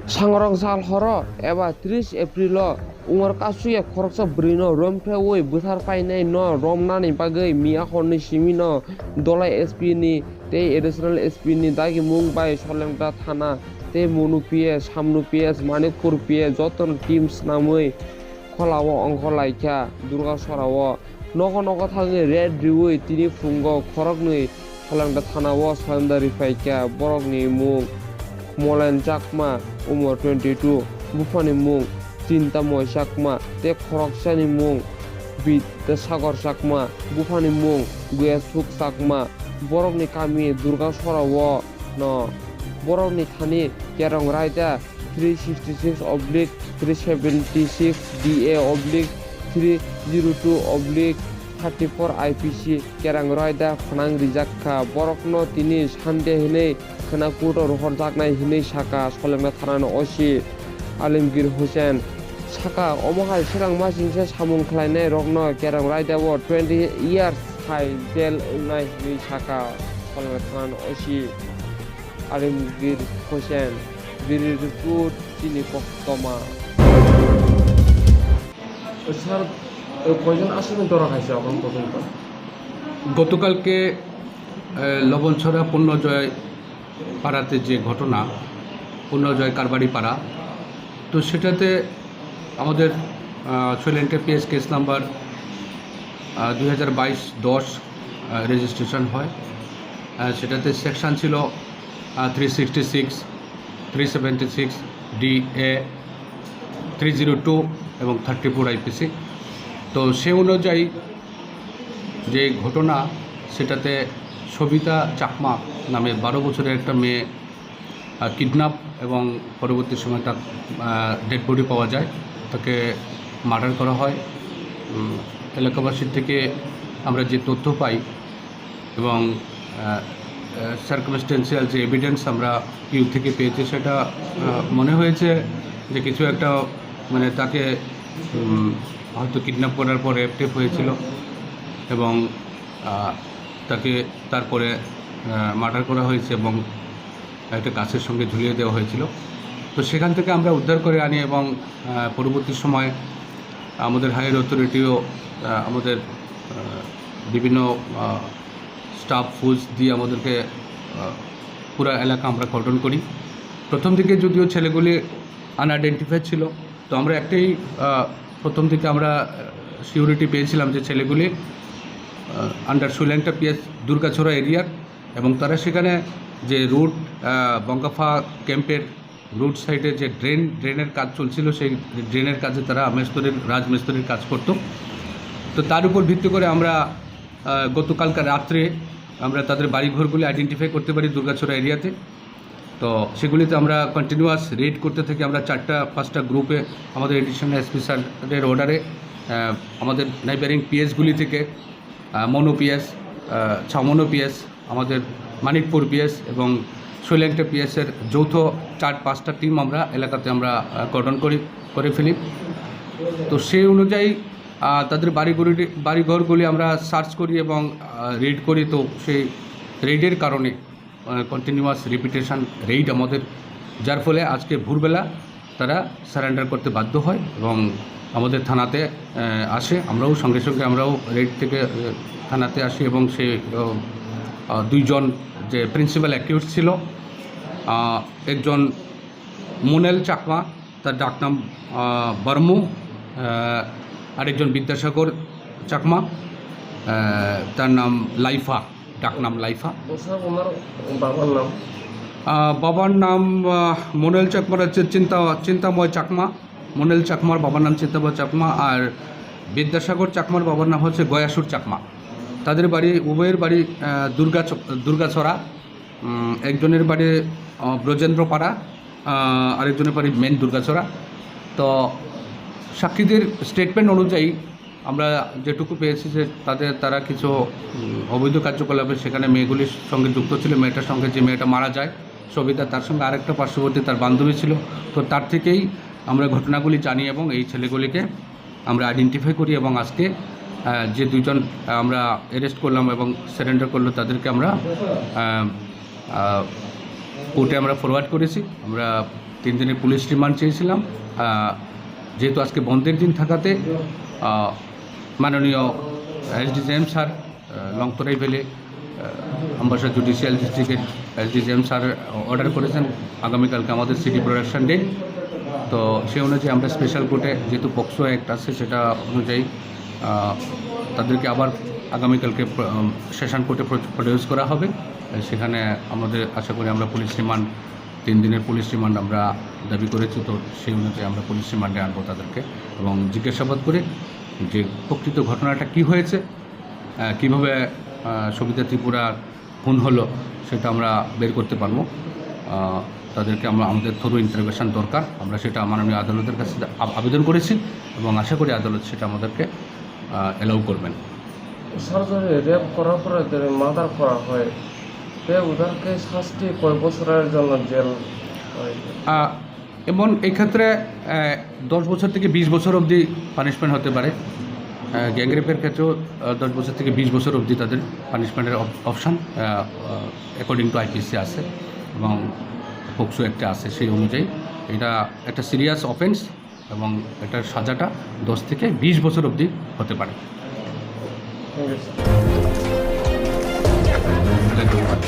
Sangrong sal horo eba 30 April umar Kasukya Khoroksano Bwrwi no Romphere Bwthar Painai no romnani bagui miyahorni simi no dolai SP ni tei additional SP ni dagi mung bai Solengta thana tei Monu PS Samnu PS Manikpur PS joton team snamui kholao ongkho laikha Durgasorao nogo thangi red riwi tini fungo khorokni Solengta thanao solemdari faikha borokni mung Molen Jakma umar 22 bufani mung Tintamoy Sakma te Khoroksani mung Bwthar Sakma bufani mung Guyasuk Sakma borokni kami Durgasorao no borokni thani kerong raida 366/376 DA/302/34 IPC kerang raida phanang rijakha borokno tini sande hinei khana kuto rohor jaknai hinei saka Solengta thanano osi Alimgir Hussein saka omohai sirang masingse samung khlainai rokno kerang raida wo 20 years thai jail ungnai hinei saka Solengta thanano osi Alimgir Hussein Bwrwi tini koktoma sir কয়জন আসামি ধরা খাইছে এখন পর্যন্ত? গতকালকে লবণছড়া পূর্ণজয় পাড়াতে যে ঘটনা, পূর্ণজয় কারবারি পাড়া, তো সেটাতে আমাদের সোলেন্টে পিএস কেস নাম্বার 2022-10 রেজিস্ট্রেশন হয়। সেটাতে সেকশন ছিল 366, 376 DA, 302 এবং 34 IPC। তো সে অনুযায়ী যে ঘটনা, সেটাতে সবিতা চাকমা নামে 12 বছরের একটা মেয়ে কিডন্যাপ এবং পরবর্তী সময় তার ডেড বডি পাওয়া যায়, তাকে মার্ডার করা হয়। এলাকাবাসীর থেকে আমরা যে তথ্য পাই এবং সার্কামস্টেন্সিয়াল যে এভিডেন্স আমরা ইউ থেকে পেয়েছি, সেটা মনে হয়েছে যে কিছু একটা মানে তাকে হয়তো কিডন্যাপ করার পরে রেপ হয়েছিল এবং তাকে তারপরে মার্ডার করা হয়েছে এবং একটা গাছের সঙ্গে ঝুলিয়ে দেওয়া হয়েছিল। তো সেখান থেকে আমরা উদ্ধার করে আনি এবং পরবর্তী সময় আমাদের হায়ার অথরিটিও আমাদের বিভিন্ন স্টাফ ফোর্স দিয়ে আমাদেরকে পুরো এলাকা আমরা কর্ডন করি। প্রথম দিকে যদিও ছেলেগুলি আনআইডেন্টিফাইড ছিল, তো আমরা একটাই প্রথম থেকে আমরা সিউরিটি পেয়েছিলাম যে ছেলেগুলি আন্ডার সোলেন্টে পিএস দুর্গাছড়া এরিয়ার, এবং তারা সেখানে যে রুট বঙ্গাফা ক্যাম্পের রুট সাইডে যে ড্রেনের কাজ চলছিল, সেই ড্রেনের কাজে তারা রাজমিস্ত্রির কাজ করত। তো তার উপর ভিত্তি করে আমরা গতকালকার রাত্রে আমরা তাদের বাড়িঘরগুলি আইডেন্টিফাই করতে পারি দুর্গাছড়া এরিয়াতে। তো সেগুলিতে আমরা কন্টিনিউয়াস রেড করতে থাকি। আমরা 4-5টা গ্রুপে আমাদের এডিশনাল এসপি স্যারের অর্ডারে আমাদের নাইবারিং পিএসগুলি থেকে মনো পিএস, ছামনো পিএস, আমাদের মানিকপুর পিএস এবং সোলেন্টে পিএসের যৌথ 4-5টা টিম আমরা এলাকাতে আমরা কর্ডন করে ফেলি। তো সেই অনুযায়ী তাদের বাড়িঘরগুলি আমরা সার্চ করি এবং রেড করি। তো সেই রেডের কারণে কন্টিনিউয়াস রিপিটেশন রেড আমাদের, যার ফলে আজকে ভোরবেলা তারা সারেন্ডার করতে বাধ্য হয় এবং আমাদের থানাতে আসে। আমরাও সঙ্গে আমরাও রেড থেকে থানাতে আসি এবং সে 2জন যে প্রিন্সিপাল অ্যাকিউজ ছিল, একজন মোনেল চাকমা, তার ডাকনাম বর্মু, আরেকজন বিদ্যাসাগর চাকমা, তার নাম লাইফা, ডাকনাম লাইফা। বাবার নাম মোনেল চাকমার হচ্ছে চিন্তাময় চাকমা। মোনেল চাকমার বাবার নাম চিন্তাময় চাকমা, আর বিদ্যাসাগর চাকমার বাবার নাম হচ্ছে গয়াসুর চাকমা। তাদের বাড়ি, উভয়ের বাড়ি দুর্গাছড়া। একজনের বাড়ি ব্রজেন্দ্রপাড়া, আরেকজনের বাড়ি মেন দুর্গাছড়া। তো সাক্ষীদের স্টেটমেন্ট অনুযায়ী আমরা যেটুকু পেয়েছি যে তারা কিছু অবৈধ কার্যকলাপে সেখানে মেয়েগুলির সঙ্গে যুক্ত ছিল। মেয়েটার সঙ্গে, যে মেয়েটা মারা যায় সবিতা, তার সঙ্গে আরেকটা পার্শ্ববর্তী তার বান্ধবী ছিল। তো তার থেকেই আমরা ঘটনাগুলি জানি এবং এই ছেলেগুলিকে আমরা আইডেন্টিফাই করি এবং আজকে যে 2জন আমরা অ্যারেস্ট করলাম এবং সারেন্ডার করলো, তাদেরকে আমরা কোর্টে আমরা ফরওয়ার্ড করেছি। আমরা 3 দিনের পুলিশ রিমান্ড চেয়েছিলাম। যেহেতু আজকে বন্ধের দিন থাকাতে মাননীয় SDJM sir Longtarai valley Ambassa judicial ডিস্ট্রিক্টের এসডিজেএম স্যার অর্ডার করেছেন আগামীকালকে আমাদের সিটি প্রোডাকশন ডে। তো সেই অনুযায়ী আমরা স্পেশাল কোর্টে যেহেতু পক্সো অ্যাক্ট আছে সেটা অনুযায়ী তাদেরকে আবার আগামীকালকে সেশন কোর্টে প্রডিউস করা হবে। সেখানে আমাদের আশা করি আমরা পুলিশ রিমান্ড 3 দিনের পুলিশ রিমান্ড আমরা দাবি করেছি। তো সেই অনুযায়ী আমরা পুলিশ রিমান্ডে আনবো তাদেরকে এবং জিজ্ঞাসাবাদ করে যে প্রকৃত ঘটনাটা কি হয়েছে, কীভাবে সবিতা ত্রিপুরা খুন হলো সেটা আমরা বের করতে পারবো। তাদেরকে আমাদের থরো ইন্টারোগেশন দরকার। আমরা সেটা মাননীয় আদালতের কাছে আবেদন করেছি এবং আশা করি আদালত সেটা আমাদেরকে অ্যালাউ করবেন। সরাসরি রেপ করার পরে যদি মার্ডার করা হয় ওদেরকে শাস্তি কয় বছরের জন্য জেল এবং এই ক্ষেত্রে 10 বছর থেকে 20 বছর অবধি পানিশমেন্ট হতে পারে। গ্যাংরেপের ক্ষেত্রেও 10 বছর থেকে 20 বছর অবধি তাদের পানিশমেন্টের অপশান অ্যাকর্ডিং টু আইপিসি আছে এবং পক্সো একটা আছে। সেই অনুযায়ী এটা একটা সিরিয়াস অফেন্স এবং এটার সাজাটা 10 থেকে 20 বছর অবধি হতে পারে। ঠিক আছে। ধন্যবাদ।